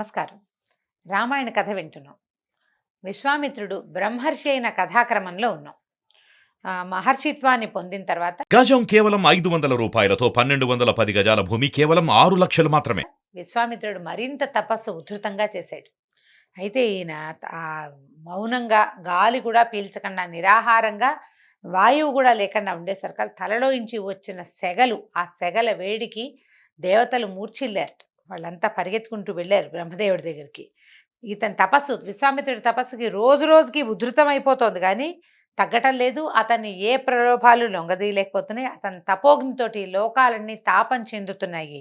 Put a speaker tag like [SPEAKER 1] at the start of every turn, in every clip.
[SPEAKER 1] నమస్కారం. రామాయణ కథ వింటున్నాం. విశ్వామిత్రుడు బ్రహ్మర్షి అయిన కథాక్రమంలో ఉన్నాం. మహర్షిత్వాన్ని పొందిన తర్వాత
[SPEAKER 2] గజం కేవలం 500 రూపాయలతో 1210 గజాల భూమి కేవలం 6 లక్షలు మాత్రమే.
[SPEAKER 1] విశ్వామిత్రుడు మరింత తపస్సు ఉధృతంగా చేశాడు. అయితే ఈయన ఆ మౌనంగా గాలి కూడా పీల్చకుండా నిరాహారంగా వాయువు కూడా లేకుండా ఉండేసరికి తలలో ఇంచి వచ్చిన సెగలు, ఆ సెగల వేడికి దేవతలు మూర్ఛిల్లారు. వాళ్ళంతా పరిగెత్తుకుంటూ వెళ్ళారు బ్రహ్మదేవుడి దగ్గరికి. ఇతని తపస్సు, విశ్వామిత్రుడి తపస్సుకి రోజు రోజుకి ఉధృతమైపోతోంది కానీ తగ్గటం లేదు. అతన్ని ఏ ప్రలోభాలు లొంగదీయలేకపోతున్నాయి. అతని తపోగ్నితోటి లోకాలన్నీ తాపం చెందుతున్నాయి.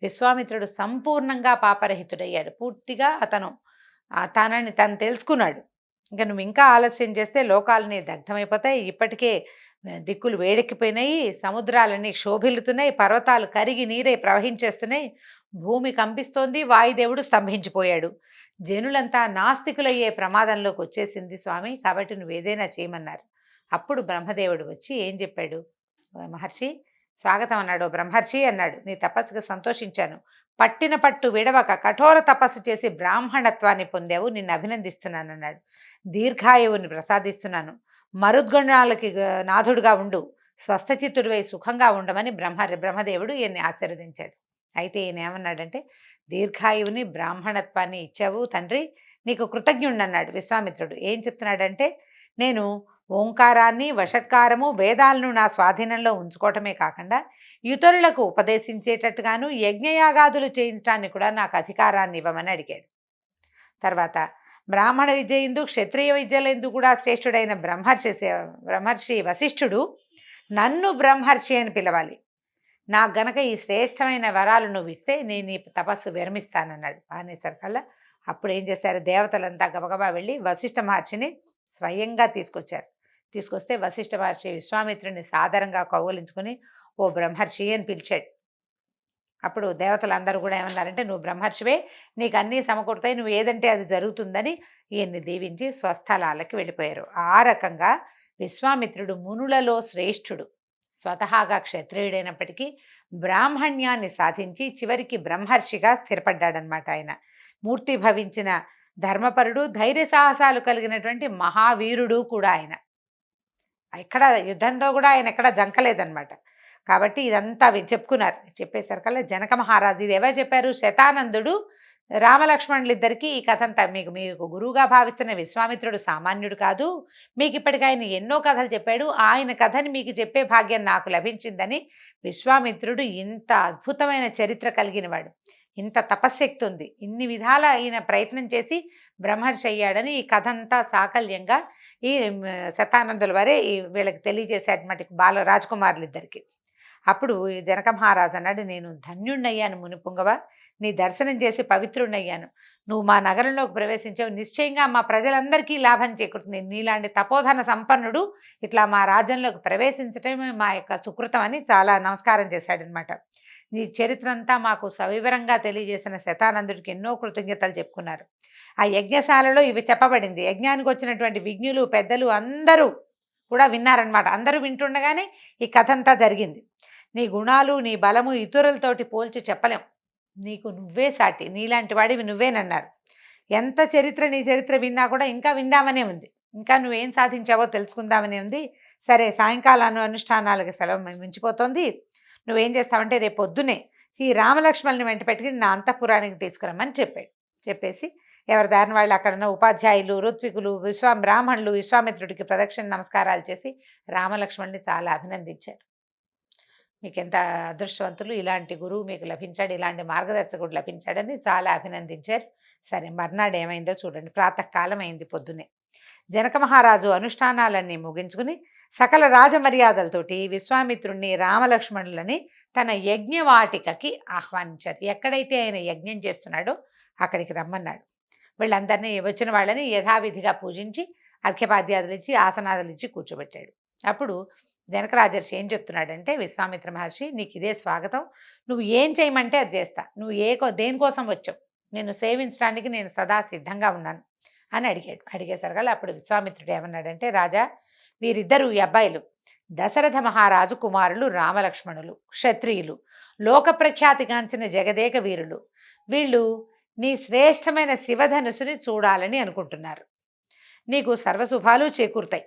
[SPEAKER 1] విశ్వామిత్రుడు సంపూర్ణంగా పాపరహితుడయ్యాడు. పూర్తిగా అతను తనని తను తెలుసుకున్నాడు. నువ్వు ఇంకా ఆలస్యం చేస్తే లోకాలని దగ్ధమైపోతాయి. ఇప్పటికే దిక్కులు వేడెక్కిపోయినాయి, సముద్రాలన్నీ క్షోభిల్లుతున్నాయి, పర్వతాలు కరిగి నీరై ప్రవహించేస్తున్నాయి, భూమి కంపిస్తోంది, వాయుదేవుడు స్తంభించిపోయాడు, జనులంతా నాస్తికులయ్యే ప్రమాదంలోకి వచ్చేసింది స్వామి, కాబట్టి నువ్వు ఏదైనా చేయమన్నారు. అప్పుడు బ్రహ్మదేవుడు వచ్చి ఏం చెప్పాడు? మహర్షి స్వాగతం అన్నాడు. బ్రహ్మర్షి అన్నాడు, నీ తపస్సుకు సంతోషించాను. పట్టిన పట్టు విడవక కఠోర తపస్సు చేసి బ్రాహ్మణత్వాన్ని పొందావు, నిన్ను అభినందిస్తున్నాను అన్నాడు. దీర్ఘాయువుని ప్రసాదిస్తున్నాను, మరుద్గుణాలకి నాథుడుగా ఉండు, స్వస్థచిత్తుడివై సుఖంగా ఉండమని బ్రహ్మదేవుడు ఈయన్ని ఆశీర్వదించాడు. అయితే ఈయన ఏమన్నాడంటే, దీర్ఘాయువుని బ్రాహ్మణత్వాన్ని ఇచ్చావు తండ్రి, నీకు కృతజ్ఞుణ్ణి అన్నాడు విశ్వామిత్రుడు. ఏం చెప్తున్నాడంటే, నేను ఓంకారాన్ని, వషట్కారము, వేదాలను నా స్వాధీనంలో ఉంచుకోవటమే కాకుండా ఇతరులకు ఉపదేశించేటట్టుగాను యజ్ఞయాగాదులు చేయించడానికి కూడా నాకు అధికారాన్ని ఇవ్వమని అడిగాడు. తర్వాత బ్రాహ్మణ విద్య ఎందు, క్షత్రియ విద్యలందు కూడా శ్రేష్ఠుడైన బ్రహ్మర్షి వశిష్ఠుడు నన్ను బ్రహ్మర్షి అని పిలవాలి, నాకు గనక ఈ శ్రేష్టమైన వరాలు నువ్వు ఇస్తే నేను ఈ తపస్సు విరమిస్తానన్నాడు. అనేసరికల్లా అప్పుడు ఏం చేశారు, దేవతలంతా గబగబా వెళ్ళి వశిష్ఠ మహర్షిని స్వయంగా తీసుకొస్తే వశిష్ఠ మహర్షి విశ్వామిత్రుని సాదరంగా కౌగిలించుకొని ఓ బ్రహ్మర్షి అని పిలిచాడు. అప్పుడు దేవతలందరూ కూడా ఏమన్నారంటే, నువ్వు బ్రహ్మర్షివే, నీకు అన్నీ సమకూడతాయి, నువ్వు ఏదంటే అది జరుగుతుందని ఈయన్ని దీవించి స్వస్థలాలకి వెళ్ళిపోయారు. ఆ రకంగా విశ్వామిత్రుడు మునులలో శ్రేష్ఠుడు. స్వతహాగా క్షత్రియుడైనప్పటికీ బ్రాహ్మణ్యాన్ని సాధించి చివరికి బ్రహ్మర్షిగా స్థిరపడ్డాడనమాట. ఆయన మూర్తి భవించిన ధర్మపరుడు, ధైర్య సాహసాలు కలిగినటువంటి మహావీరుడు కూడా ఆయన. ఎక్కడ యుద్ధంతో కూడా ఆయన ఎక్కడ జంకలేదనమాట. కాబట్టి ఇదంతా చెప్పుకున్నారు. చెప్పేసరికల్లా జనక మహారాజు, ఇది ఎవరు చెప్పారు? శతానందుడు రామలక్ష్మణులిద్దరికీ ఈ కథ అంతా మీకు గురువుగా భావిస్తున్న విశ్వామిత్రుడు సామాన్యుడు కాదు, మీకు ఇప్పటికి ఆయన ఎన్నో కథలు చెప్పాడు, ఆయన కథని మీకు చెప్పే భాగ్యం నాకు లభించిందని. విశ్వామిత్రుడు ఇంత అద్భుతమైన చరిత్ర కలిగినవాడు, ఇంత తపశ్శక్తి ఉంది, ఇన్ని విధాల ఈయన ప్రయత్నం చేసి బ్రహ్మర్షి అయ్యాడని ఈ కథ అంతా సాకల్యంగా ఈ శతానందుల వారే వీళ్ళకి తెలియజేసేటటువంటి రాజకుమారులిద్దరికి. అప్పుడు జనక మహారాజు అన్నాడు, నేను ధన్యుణ్ణయ్యాను మునిపుంగవ, నీ దర్శనం చేసి పవిత్రుణ్ణయ్యాను, నువ్వు మా నగరంలోకి ప్రవేశించావు, నిశ్చయంగా మా ప్రజలందరికీ లాభం చేకూరుతుంది, నీలాంటి తపోధన సంపన్నుడు ఇట్లా మా రాజ్యంలోకి ప్రవేశించటమే మా యొక్క సుకృతం అని చాలా నమస్కారం చేశాడనమాట. నీ చరిత్ర అంతా మాకు సవివరంగా తెలియజేసిన శతానందుడికి ఎన్నో కృతజ్ఞతలు చెప్పుకున్నారు. ఆ యజ్ఞశాలలో ఇవి చెప్పబడింది. యజ్ఞానికి వచ్చినటువంటి విజ్ఞులు, పెద్దలు అందరూ కూడా విన్నారనమాట. అందరూ వింటుండగానే ఈ కథ అంతా జరిగింది. నీ గుణాలు, నీ బలము ఇతరులతోటి పోల్చి చెప్పలేం, నీకు నువ్వే సాటి, నీలాంటి వాడివి నువ్వేనన్నారు. ఎంత చరిత్ర, నీ చరిత్ర విన్నా కూడా ఇంకా విందామనే ఉంది, ఇంకా నువ్వేం సాధించావో తెలుసుకుందామనే ఉంది. సరే, సాయంకాలం అనుష్ఠానాలకు సెలవు మించిపోతుంది, నువ్వేం చేస్తావంటే రేపు పొద్దునే ఈ రామలక్ష్మణుని వెంట పెట్టుకుని నా అంతఃపురానికి తీసుకురమ్మని చెప్పేసి ఎవరి దారిని వాళ్ళు అక్కడున్న ఉపాధ్యాయులు, ఋత్వికులు, బ్రాహ్మణులు విశ్వామిత్రుడికి ప్రదక్షిణ నమస్కారాలు చేసి రామలక్ష్మణుని చాలా అభినందించారు. మీకు ఎంత అదృష్టవంతులు, ఇలాంటి గురువు మీకు లభించాడు, ఇలాంటి మార్గదర్శకుడు లభించాడని చాలా అభినందించారు. సరే, మర్నాడు ఏమైందో చూడండి. ప్రాతకాలం అయింది, పొద్దునే జనక మహారాజు అనుష్ఠానాలన్నీ ముగించుకుని సకల రాజమర్యాదలతోటి విశ్వామిత్రుణ్ణి, రామలక్ష్మణులని తన యజ్ఞవాటికకి ఆహ్వానించారు. ఎక్కడైతే ఆయన యజ్ఞం చేస్తున్నాడో అక్కడికి రమ్మన్నాడు. వీళ్ళందరినీ, వచ్చిన వాళ్ళని యథావిధిగా పూజించి అర్ఘ్యపాద్యాదులు ఇచ్చి ఆసనాదులు ఇచ్చి కూర్చోబెట్టాడు. అప్పుడు జనక రాజర్షి ఏం చెప్తున్నాడంటే, విశ్వామిత్ర మహర్షి, నీకు ఇదే స్వాగతం, నువ్వు ఏం చేయమంటే అది చేస్తా, నువ్వు దేనికోసం వచ్చావు, నేను సేవించడానికి నేను సదా సిద్ధంగా ఉన్నాను అని అడిగేసరికల్లా అప్పుడు విశ్వామిత్రుడు ఏమన్నాడంటే, రాజా, వీరిద్దరూ ఈ అబ్బాయిలు దశరథ మహారాజు కుమారులు రామలక్ష్మణులు, క్షత్రియులు, లోకప్రఖ్యాతిగాంచిన జగదేక వీరులు. వీళ్ళు నీ శ్రేష్టమైన శివధనుసుని చూడాలని అనుకుంటున్నారు. నీకు సర్వశుభాలు చేకూరుతాయి.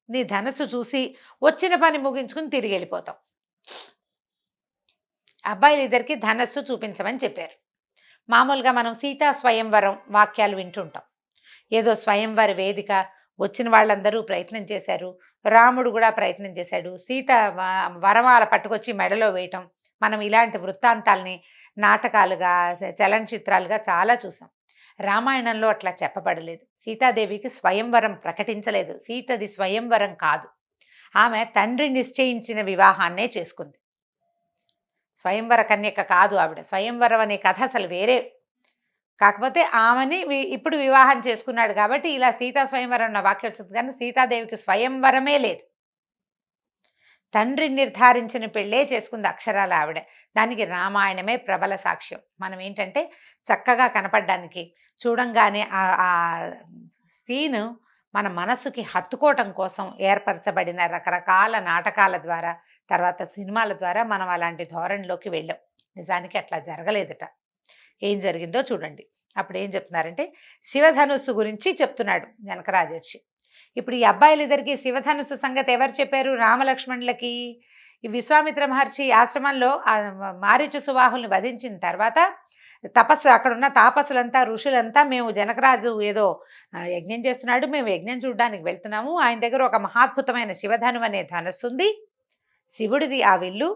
[SPEAKER 1] నీ ధనుసు చూసి వచ్చిన పని ముగించుకుని తిరిగి వెళ్ళిపోతాం. అబ్బాయిలిద్దరికి ధనస్సు చూపించమని చెప్పారు. మామూలుగా మనం సీతా స్వయంవరం వాక్యాలు వింటుంటాం. ఏదో స్వయంవర వేదిక, వచ్చిన వాళ్ళందరూ ప్రయత్నం చేశారు. రాముడు కూడా ప్రయత్నం చేశాడు. సీత వరమాల పట్టుకొచ్చి మెడలో వేయటం, మనం ఇలాంటి వృత్తాంతాల్ని నాటకాలుగా, చలనచిత్రాలుగా చాలా చూసాం. రామాయణంలో అట్లా చెప్పబడలేదు. సీతాదేవికి స్వయంవరం ప్రకటించలేదు. సీతది స్వయంవరం కాదు. ఆమె తండ్రి నిశ్చయించిన వివాహాన్నే చేసుకుంది. స్వయంవర కన్యక కాదు ఆవిడ. స్వయంవరం అనే కథ అసలు వేరే. కాకపోతే ఆమెని ఇప్పుడు వివాహం చేసుకున్నాడు కాబట్టి ఇలా సీతా స్వయంవరం అన్న వాక్యం వచ్చింది. కానీ సీతాదేవికి స్వయంవరమే లేదు. తండ్రి నిర్ధారించిన పెళ్ళే చేసుకుంది అక్షరాల ఆవిడ. దానికి రామాయణమే ప్రబల సాక్ష్యం. మనం ఏంటంటే చక్కగా కనపడడానికి, చూడంగానే ఆ సీను మన మనసుకి హత్తుకోవటం కోసం ఏర్పరచబడిన రకరకాల నాటకాల ద్వారా, తర్వాత సినిమాల ద్వారా మనం అలాంటి ధోరణిలోకి వెళ్ళాం. నిజానికి అట్లా జరగలేదట. ఏం జరిగిందో చూడండి. అప్పుడు ఏం చెప్తున్నారంటే శివధనుస్సు గురించి చెప్తున్నాడు జనకరాజర్షి. ఇప్పుడు ఈ అబ్బాయిలిద్దరికి శివధనుస్సు సంగతి ఎవరు చెప్పారు? రామలక్ష్మణులకి. ఈ విశ్వామిత్ర మహర్షి ఆశ్రమంలో మారీచ సుబాహుల్ని వధించిన తర్వాత తపస్సు, అక్కడున్న తాపసులంతా, ఋషులంతా మేము జనకరాజు ఏదో యజ్ఞం చేస్తున్నాడు, మేము యజ్ఞం చూడడానికి వెళ్తున్నాము, ఆయన దగ్గర ఒక మహాద్భుతమైన శివధను అనే ధనుస్సు ఉంది, శివుడిది ఆ విల్లు,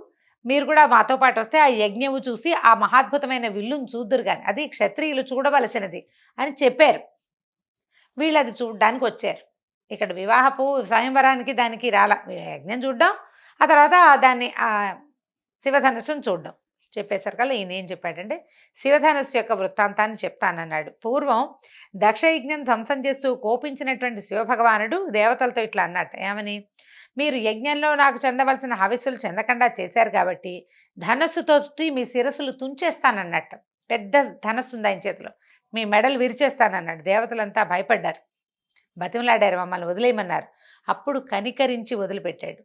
[SPEAKER 1] మీరు కూడా మాతో పాటు వస్తే ఆ యజ్ఞము చూసి ఆ మహాద్భుతమైన విల్లును చూద్దురు కానీ, అది క్షత్రియులు చూడవలసినది అని చెప్పారు. వీళ్ళు అది చూడడానికి వచ్చారు. ఇక్కడ వివాహపు స్వయంవరానికి దానికి యజ్ఞం చూడడం, ఆ తర్వాత దాన్ని శివధనుస్సును చూడడం చెప్పేసరికల్లా ఈయన ఏం చెప్పాడంటే శివధనుస్సు యొక్క వృత్తాంతాన్ని చెప్తానన్నాడు. పూర్వం దక్షయజ్ఞం ధ్వంసం చేస్తూ కోపించినటువంటి శివభగవానుడు దేవతలతో ఇట్లా అన్నట్టు. ఏమని? మీరు యజ్ఞంలో నాకు చెందవలసిన హవిస్సులు చెందకుండా చేశారు కాబట్టి ధనస్సుతో మీ శిరస్సులు తుంచేస్తానన్నట్టు. పెద్ద ధనస్సు ఉంది ఆయన చేతిలో, మీ మెడలు విరిచేస్తానన్నాడు. దేవతలంతా భయపడ్డారు, బతిమలాడారు, మమ్మల్ని వదిలేయమన్నారు. అప్పుడు కనికరించి వదిలిపెట్టాడు.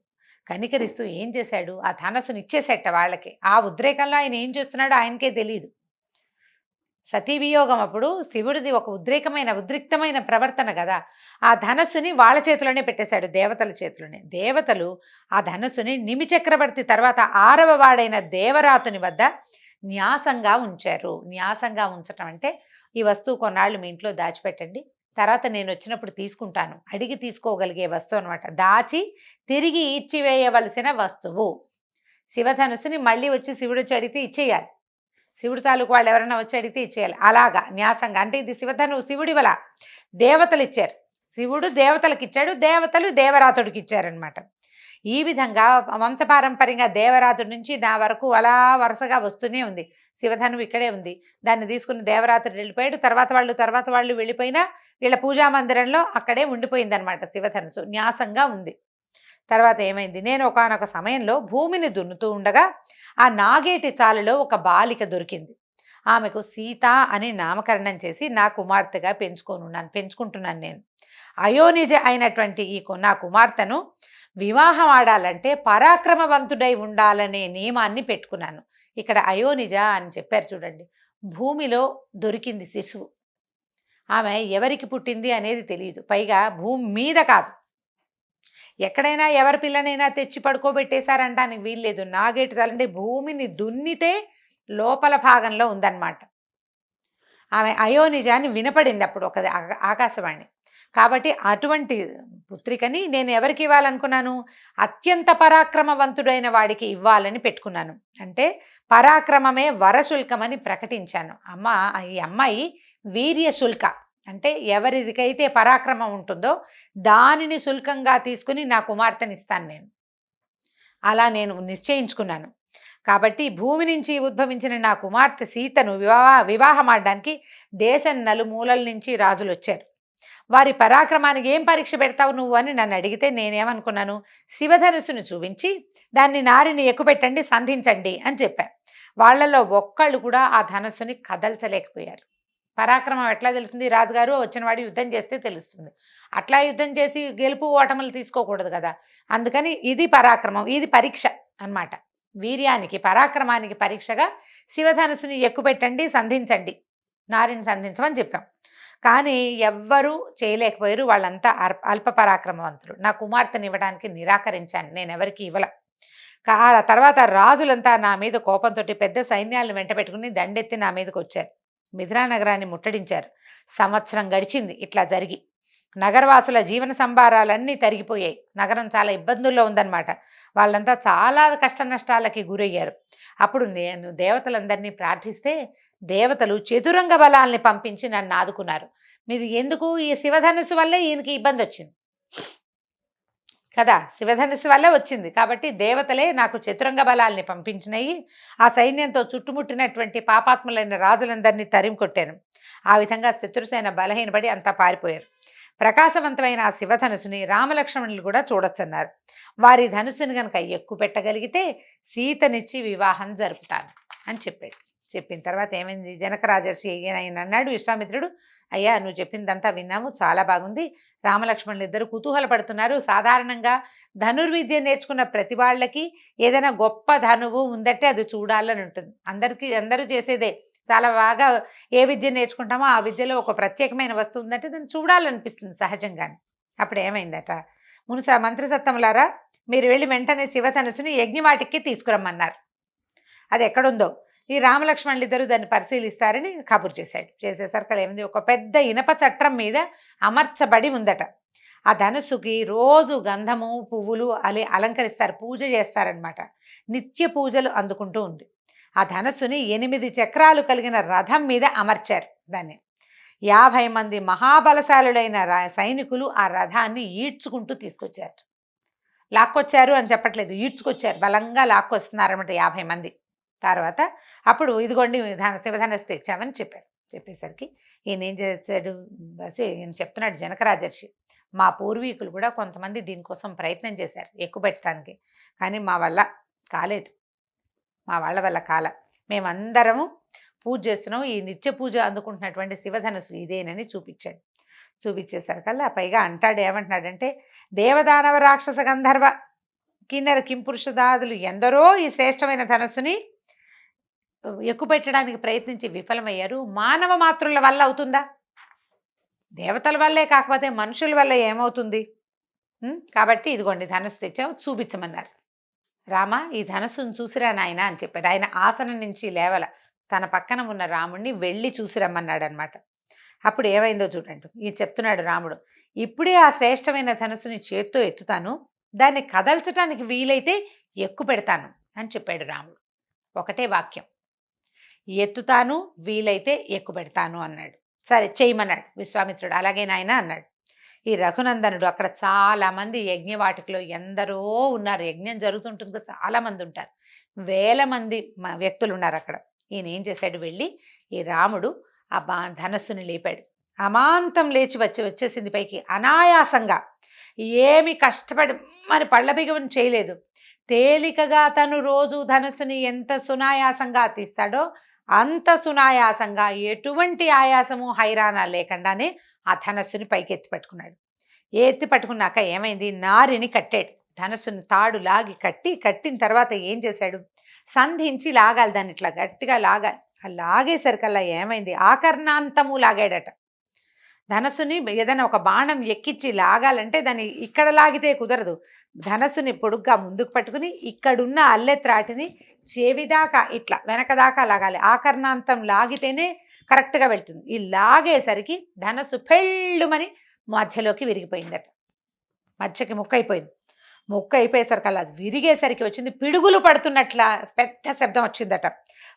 [SPEAKER 1] కనికరిస్తూ ఏం చేశాడు? ఆ ధనస్సును ఇచ్చేసేట వాళ్ళకి. ఆ ఉద్రేకంలో ఆయన ఏం చేస్తున్నాడో ఆయనకే తెలియదు. సతీవియోగం అప్పుడు శివుడిది ఒక ఉద్రిక్తమైన ప్రవర్తన కదా. ఆ ధనస్సుని వాళ్ళ చేతిలోనే పెట్టేశాడు, దేవతల చేతిలోనే. దేవతలు ఆ ధనస్సుని నిమిచక్రవర్తి తర్వాత 6వ వాడైన దేవరాతుని వద్ద న్యాసంగా ఉంచారు. న్యాసంగా ఉంచటం అంటే ఈ వస్తువు కొన్నాళ్ళు మీ ఇంట్లో దాచిపెట్టండి, తర్వాత నేను వచ్చినప్పుడు తీసుకుంటాను, అడిగి తీసుకోగలిగే వస్తువు అనమాట. దాచి తిరిగి ఇచ్చివేయవలసిన వస్తువు. శివధనుసుని మళ్ళీ వచ్చి శివుడు వచ్చి అడిగితే ఇచ్చేయాలి. శివుడు తాలూకు వాళ్ళు ఎవరైనా వచ్చి అడిగితే ఇచ్చేయాలి. అలాగా న్యాసంగా. అంటే ఇది శివధను శివుడి వల్ల దేవతలు ఇచ్చారు. శివుడు దేవతలకు ఇచ్చాడు, దేవతలు దేవరాతుడికి ఇచ్చారనమాట. ఈ విధంగా వంశపారంపర్యంగా దేవరాతుడి నుంచి నా వరకు అలా వరుసగా వస్తూనే ఉంది. శివధనువు ఇక్కడే ఉంది. దాన్ని తీసుకుని దేవరాతుడు వెళ్ళిపోయాడు. తర్వాత వాళ్ళు వెళ్ళిపోయినా వీళ్ళ పూజా మందిరంలో అక్కడే ఉండిపోయిందనమాట శివధనుసు. న్యాసంగా ఉంది. తర్వాత ఏమైంది? నేను ఒకానొక సమయంలో భూమిని దున్నుతూ ఉండగా ఆ నాగేటి చాలులో ఒక బాలిక దొరికింది. ఆమెకు సీత అని నామకరణం చేసి నా కుమార్తెగా పెంచుకుంటున్నాను నేను. అయోనిజ అయినటువంటి నా కుమార్తెను వివాహం ఆడాలంటే పరాక్రమవంతుడై ఉండాలనే నియమాన్ని పెట్టుకున్నాను. ఇక్కడ అయోనిజ అని చెప్పారు చూడండి. భూమిలో దొరికింది శిశువు. ఆమె ఎవరికి పుట్టింది అనేది తెలియదు. పైగా భూమి మీద కాదు, ఎక్కడైనా ఎవరి పిల్లనైనా తెచ్చి పడుకోబెట్టేశారంటానికి వీల్లేదు. నాగేటి చాలంటే భూమిని దున్నితే లోపల భాగంలో ఉందన్నమాట. ఆమె అయోనిజాన్ని వినపడింది అప్పుడు ఒక ఆకాశవాణి. కాబట్టి అటువంటి పుత్రికని నేను ఎవరికి ఇవ్వాలనుకున్నాను? అత్యంత పరాక్రమవంతుడైన వాడికి ఇవ్వాలని పెట్టుకున్నాను. అంటే పరాక్రమమే వరశుల్కమని ప్రకటించాను. ఈ అమ్మాయి వీర్యశుల్క, అంటే ఎవరికైతే పరాక్రమం ఉంటుందో దానిని శుల్కంగా తీసుకుని నా కుమార్తెని ఇస్తాను నేను. అలా నేను నిశ్చయించుకున్నాను. కాబట్టి భూమి నుంచి ఉద్భవించిన నా కుమార్తె సీతను వివాహం ఆడడానికి దేశం నలుమూలల నుంచి రాజులు వచ్చారు. వారి పరాక్రమానికి ఏం పరీక్ష పెడతావు నువ్వు అని నన్ను అడిగితే నేనేమనుకున్నాను? శివధనుసును చూపించి దాన్ని నారిని ఎక్కుపెట్టండి, సంధించండి అని చెప్పాను. వాళ్ళల్లో ఒక్కళ్ళు కూడా ఆ ధనుస్సుని కదల్చలేకపోయారు. పరాక్రమం ఎట్లా తెలుస్తుంది? రాజుగారు వచ్చిన వాడు యుద్ధం చేస్తే తెలుస్తుంది. అట్లా యుద్ధం చేసి గెలుపు ఓటములు తీసుకోకూడదు కదా. అందుకని ఇది పరాక్రమం, ఇది పరీక్ష అన్నమాట. వీర్యానికి పరాక్రమానికి పరీక్షగా శివధనుసుని ఎక్కుపెట్టండి, సంధించండి, నారిని సంధించమని చెప్పాం. కానీ ఎవ్వరూ చేయలేకపోయారు. వాళ్ళంతా అల్ప పరాక్రమవంతులు. నా కుమార్తెని ఇవ్వడానికి నిరాకరించాను. నేనెవరికీ ఇవ్వల. ఆ తర్వాత రాజులంతా నా మీద కోపంతోటి పెద్ద సైన్యాలను వెంటబెట్టుకుని దండెత్తి నా మీదకొచ్చారు. మిథిలా నగరాన్ని ముట్టడించారు. సంవత్సరం గడిచింది ఇట్లా జరిగి. నగరవాసుల జీవన సంభారాలన్నీ తరిగిపోయాయి. నగరం చాలా ఇబ్బందుల్లో ఉందన్నమాట. వాళ్ళంతా చాలా కష్ట నష్టాలకి గురయ్యారు. అప్పుడు నేను దేవతలందరినీ ప్రార్థిస్తే దేవతలు చతురంగ బలాల్ని పంపించి నన్ను ఆదుకున్నారు. మీరు ఎందుకు ఈ శివధనుస్సు వల్లే ఈయనకి ఇబ్బంది వచ్చింది కదా, శివధనుస్సు వల్లే వచ్చింది. కాబట్టి దేవతలే నాకు చతురంగ బలాల్ని పంపించినాయి. ఆ సైన్యంతో చుట్టుముట్టినటువంటి పాపాత్ములైన రాజులందరినీ తరిమి కొట్టాను. ఆ విధంగా శత్రుసేన బలహీనపడి అంతా పారిపోయారు. ప్రకాశవంతమైన ఆ శివధనుసుని రామలక్ష్మణులు కూడా చూడొచ్చన్నారు. వారి ధనుసుని కనుక ఎక్కువ పెట్టగలిగితే సీతనిచ్చి వివాహం జరుపుతాను అని చెప్పాడు. చెప్పిన తర్వాత ఏమైంది, జనక రాజర్షి ఆయన అన్నాడు విశ్వామిత్రుడు, అయ్యా నువ్వు చెప్పిందంతా విన్నాము, చాలా బాగుంది. రామలక్ష్మణులు ఇద్దరు కుతూహల పడుతున్నారు. సాధారణంగా ధనుర్విద్య నేర్చుకున్న ప్రతి వాళ్ళకి ఏదైనా గొప్ప ధనువు ఉందంటే అది చూడాలని ఉంటుంది. అందరూ చేసేదే. చాలా బాగా ఏ విద్య నేర్చుకుంటామో ఆ విద్యలో ఒక ప్రత్యేకమైన వస్తువు ఉందంటే దాన్ని చూడాలనిపిస్తుంది సహజంగానే. అప్పుడు ఏమైందట, మంత్రిసత్తములారా మీరు వెళ్ళి వెంటనే శివధనుసుని యజ్ఞవాటికి తీసుకురమ్మన్నారు. అది ఎక్కడుందో ఈ రామలక్ష్మణులు ఇద్దరు దాన్ని పరిశీలిస్తారని కబురు చేశాడు. చేసేసరికి ఏమైంది, ఒక పెద్ద ఇనప చట్రం మీద అమర్చబడి ఉందట. ఆ ధనుస్సుకి రోజు గంధము పువ్వులు అలంకరిస్తారు, పూజ చేస్తారనమాట. నిత్య పూజలు అందుకుంటూ ఉంది. ఆ ధనుస్సుని 8 చక్రాలు కలిగిన రథం మీద అమర్చారు. దాన్ని 50 మంది మహాబలశాలుడైన సైనికులు ఆ రథాన్ని ఈడ్చుకుంటూ తీసుకొచ్చారు. లాక్కొచ్చారు అని చెప్పట్లేదు, ఈడ్చుకొచ్చారు, బలంగా లాక్కొస్తున్నారన్నమాట 50 మంది. తర్వాత అప్పుడు ఇదిగోండి శివధనుస్సు తెచ్చామని చెప్పారు. చెప్పేసరికి ఈయన ఏం చేశాడు, ఈయన చెప్తున్నాడు జనక రాజర్షి, మా పూర్వీకులు కూడా కొంతమంది దీనికోసం ప్రయత్నం చేశారు ఎక్కువ పెట్టడానికి, కానీ మా వల్ల కాలేదు. మా వాళ్ళ వల్ల మేమందరము పూజ చేస్తున్నాం, ఈ నిత్య పూజ అందుకుంటున్నటువంటి శివధనుసు ఇదేనని చూపించాడు. చూపించేసరికల్లా పైగా అంటాడు, ఏమంటున్నాడంటే దేవదానవ రాక్షస గంధర్వ కిన్నెర కింపురుషదాదులు ఎందరో ఈ శ్రేష్టమైన ధనస్సుని ఎక్కుపెట్టడానికి ప్రయత్నించి విఫలమయ్యారు. మానవ మాతృల వల్ల అవుతుందా? దేవతల వల్లే కాకపోతే మనుషుల వల్ల ఏమవుతుంది? కాబట్టి ఇదిగోండి ధనుస్సు తెచ్చాము, చూపించమన్నారు. రామ ఈ ధనస్సును చూసిరా నాయన అని చెప్పాడు. ఆయన ఆసనం నుంచి లేవల, తన పక్కన ఉన్న రాముడిని వెళ్ళి చూసిరమ్మన్నాడు అనమాట. అప్పుడు ఏమైందో చూడండి, ఈ చెప్తున్నాడు రాముడు, ఇప్పుడే ఆ శ్రేష్టమైన ధనుస్సుని చేత్తో ఎత్తుతాను, దాన్ని కదల్చడానికి వీలైతే ఎక్కువ పెడతాను అని చెప్పాడు రాముడు. ఒకటే వాక్యం, ఎత్తుతాను వీలైతే ఎక్కువ పెడతాను అన్నాడు. సరే చేయమన్నాడు విశ్వామిత్రుడు. అలాగే నాయన అన్నాడు. ఈ రఘునందనుడు అక్కడ చాలామంది యజ్ఞవాటికలో ఎందరో ఉన్నారు, యజ్ఞం జరుగుతుంటుందో చాలామంది ఉంటారు, వేల మంది వ్యక్తులు ఉన్నారు అక్కడ. ఈయన ఏం చేశాడు, వెళ్ళి ఈ రాముడు ఆ ధనస్సుని లేపాడు. అమాంతం లేచి వచ్చేసింది పైకి అనాయాసంగా, ఏమి కష్టపడి మరి పళ్ళ బిగవని చేయలేదు. తేలికగా తను రోజు ధనుస్సుని ఎంత సునాయాసంగా తీస్తాడో అంత సునాయాసంగా, ఎటువంటి ఆయాసము హైరానా లేకుండానే ఆ ధనస్సుని పైకి ఎత్తి పట్టుకున్నాడు. ఎత్తి పట్టుకున్నాక ఏమైంది, నారిని కట్టాడు. ధనస్సుని తాడు లాగి కట్టిన తర్వాత ఏం చేశాడు, సంధించి లాగాలి దాన్ని, ఇట్లా గట్టిగా లాగాలి. ఆ లాగేసరికల్లా ఏమైంది, ఆకర్ణాంతము లాగాడట. ధనస్సుని ఏదైనా ఒక బాణం ఎక్కించి లాగాలంటే దాన్ని ఇక్కడ లాగితే కుదరదు. ధనస్సుని పొడుగ్గా ముందుకు పట్టుకుని ఇక్కడున్న అల్లెత్రాటిని చెవిదాకా ఇట్లా వెనకదాకా లాగాలి. ఆకర్ణాంతం లాగితేనే కరెక్ట్గా వెళ్తుంది. ఈ లాగేసరికి ధనస్సు పెళ్ళుమని మధ్యలోకి విరిగిపోయిందట. మధ్యకి ముక్క అయిపోయింది. ముక్క అయిపోయేసరికి అది విరిగేసరికి వచ్చింది, పిడుగులు పడుతున్నట్ల పెద్ద శబ్దం వచ్చిందట.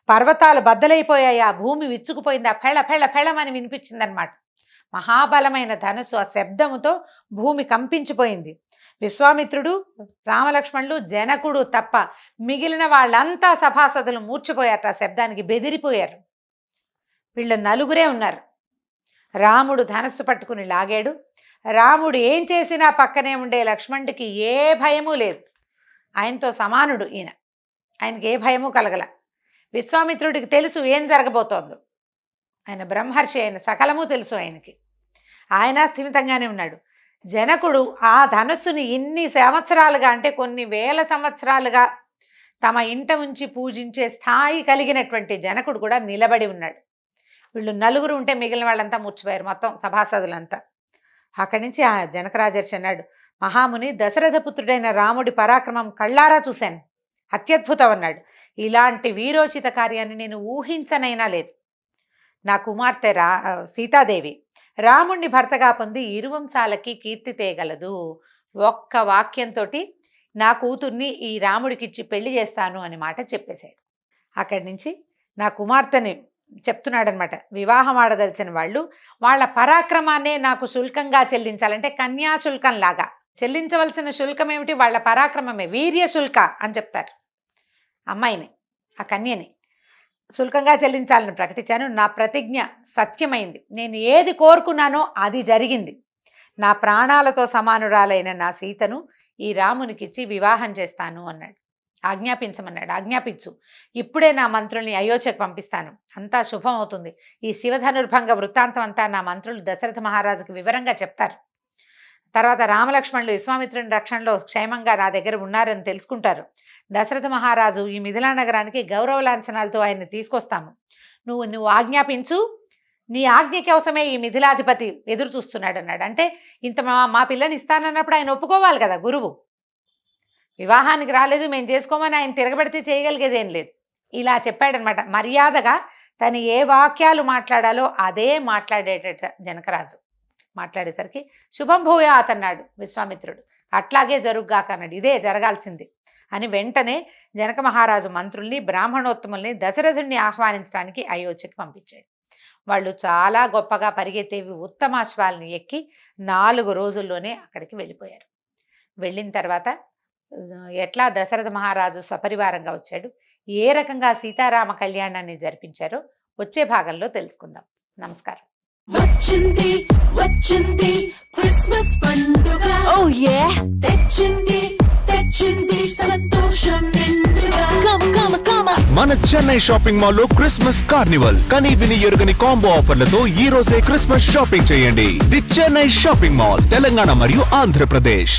[SPEAKER 1] పర్వతాలు బద్దలైపోయాయి, ఆ భూమి విచ్చుకుపోయింది, ఆ ఫెళ ఫెళ ఫెళమని వినిపించిందనమాట. మహాబలమైన ధనుస్సు ఆ శబ్దముతో భూమి కంపించిపోయింది. విశ్వామిత్రుడు, రామలక్ష్మణులు, జనకుడు తప్ప మిగిలిన వాళ్ళంతా సభాసదులు మూర్చిపోయారు. ఆ శబ్దానికి బెదిరిపోయారు. వీళ్ళు నలుగురే ఉన్నారు. రాముడు ధనస్సు పట్టుకుని లాగాడు. రాముడు ఏం చేసినా పక్కనే ఉండే లక్ష్మణుడికి ఏ భయము లేదు. ఆయనతో సమానుడు ఈయన, ఆయనకి ఏ భయము కలగల. విశ్వామిత్రుడికి తెలుసు ఏం జరగబోతోందో. ఆయన బ్రహ్మర్షి, ఆయన సకలము తెలుసు ఆయనకి. ఆయన స్థిమితంగానే ఉన్నాడు. జనకుడు ఆ ధనుస్సుని ఇన్ని సంవత్సరాలుగా, అంటే కొన్ని వేల సంవత్సరాలుగా తమ ఇంట ఉంచి పూజించే స్థాయి కలిగినటువంటి జనకుడు కూడా నిలబడి ఉన్నాడు. వీళ్ళు నలుగురు ఉంటే మిగిలిన వాళ్ళంతా మూర్చిపోయారు, మొత్తం సభాసదులంతా. అక్కడి నుంచి ఆ జనకరాజర్షి అన్నాడు, మహాముని, దశరథ పుత్రుడైన రాముడి పరాక్రమం కళ్ళారా చూశాను, అత్యద్భుతం అన్నాడు. ఇలాంటి వీరోచిత కార్యాన్ని నేను ఊహించనైనా లేదు. నా కుమార్తె సీతాదేవి రాముణ్ణి భర్తగా పొంది ఇరువంశాలకి కీర్తి తేగలదు. ఒక్క వాక్యంతో నా కూతుర్ని ఈ రాముడికిచ్చి పెళ్లి చేస్తాను అని మాట చెప్పేశాడు. అక్కడి నుంచి నా కుమార్తెని చెప్తున్నాడనమాట. వివాహం ఆడదలిచిన వాళ్ళు వాళ్ళ పరాక్రమాన్నే నాకు శుల్కంగా చెల్లించాలంటే కన్యాశుల్కం లాగా చెల్లించవలసిన శుల్కం ఏమిటి? వాళ్ళ పరాక్రమమే, వీర్య శుల్క అని చెప్తారు. అమ్మాయిని, ఆ కన్యని శుల్కంగా చెల్లించాలని ప్రకటించాను. నా ప్రతిజ్ఞ సత్యమైంది. నేను ఏది కోరుకున్నానో అది జరిగింది. నా ప్రాణాలతో సమానురాలైన నా సీతను ఈ రామునికిచ్చి వివాహం చేస్తాను అన్నాడు. ఆజ్ఞాపించమన్నాడు. ఆజ్ఞాపించు, ఇప్పుడే నా మంత్రుల్ని అయోధ్యకు పంపిస్తాను, అంతా శుభం అవుతుంది. ఈ శివధనుర్భంగ వృత్తాంతం అంతా నా మంత్రులు దశరథ మహారాజుకి వివరంగా చెప్తారు. తర్వాత రామలక్ష్మణులు విశ్వామిత్రుని రక్షణలో క్షేమంగా నా దగ్గర ఉన్నారని తెలుసుకుంటారు. దశరథ మహారాజు ఈ మిథిలా నగరానికి గౌరవ లాంఛనాలతో ఆయన్ని తీసుకొస్తాము. నువ్వు ఆజ్ఞాపించు, నీ ఆజ్ఞ కోసమే ఈ మిథిలాధిపతి ఎదురు చూస్తున్నాడు అన్నాడు. అంటే ఇంత మా పిల్లని ఇస్తానన్నప్పుడు ఆయన ఒప్పుకోవాలి కదా. గురువు వివాహానికి రాలేదు, మేము చేసుకోమని ఆయన తిరగబెడితే చేయగలిగేదేం లేదు. ఇలా చెప్పాడనమాట. మర్యాదగా తను ఏ వాక్యాలు మాట్లాడాలో అదే మాట్లాడేటట జనకరాజు. మాట్లాడేసరికి శుభం భూయాత్ అన్నాడు విశ్వామిత్రుడు. అట్లాగే జరుగుగాక అన్నాడు. ఇదే జరగాల్సింది అని వెంటనే జనక మహారాజు మంత్రుల్ని బ్రాహ్మణోత్తముల్ని దశరథుడిని ఆహ్వానించడానికి అయోధ్యకు పంపించాడు. వాళ్ళు చాలా గొప్పగా పరిగెత్తేవి ఉత్తమాశ్వాల్ని ఎక్కి 4 రోజుల్లోనే అక్కడికి వెళ్ళిపోయారు. వెళ్ళిన తర్వాత ఎట్లా దశరథ మహారాజు సపరివారంగా వచ్చాడు, ఏ రకంగా సీతారామ కళ్యాణాన్ని జరిపించారో వచ్చే భాగంలో తెలుసుకుందాం. నమస్కారం.
[SPEAKER 3] వచ్చింది వచ్చింది క్రిస్మస్ పండుగ, ఓ యే తెచ్చింది తెచ్చింది సంతోషం నిండుగా. కమ కమ కమ
[SPEAKER 4] మన చెన్నై షాపింగ్ మాల్ లో క్రిస్మస్ కార్నివల్ కని విని ఎరుగని కాంబో ఆఫర్లతో ఈ రోజే క్రిస్మస్ షాపింగ్ చేయండి. The Chennai shopping mall, Telangana మరియు ఆంధ్రప్రదేశ్.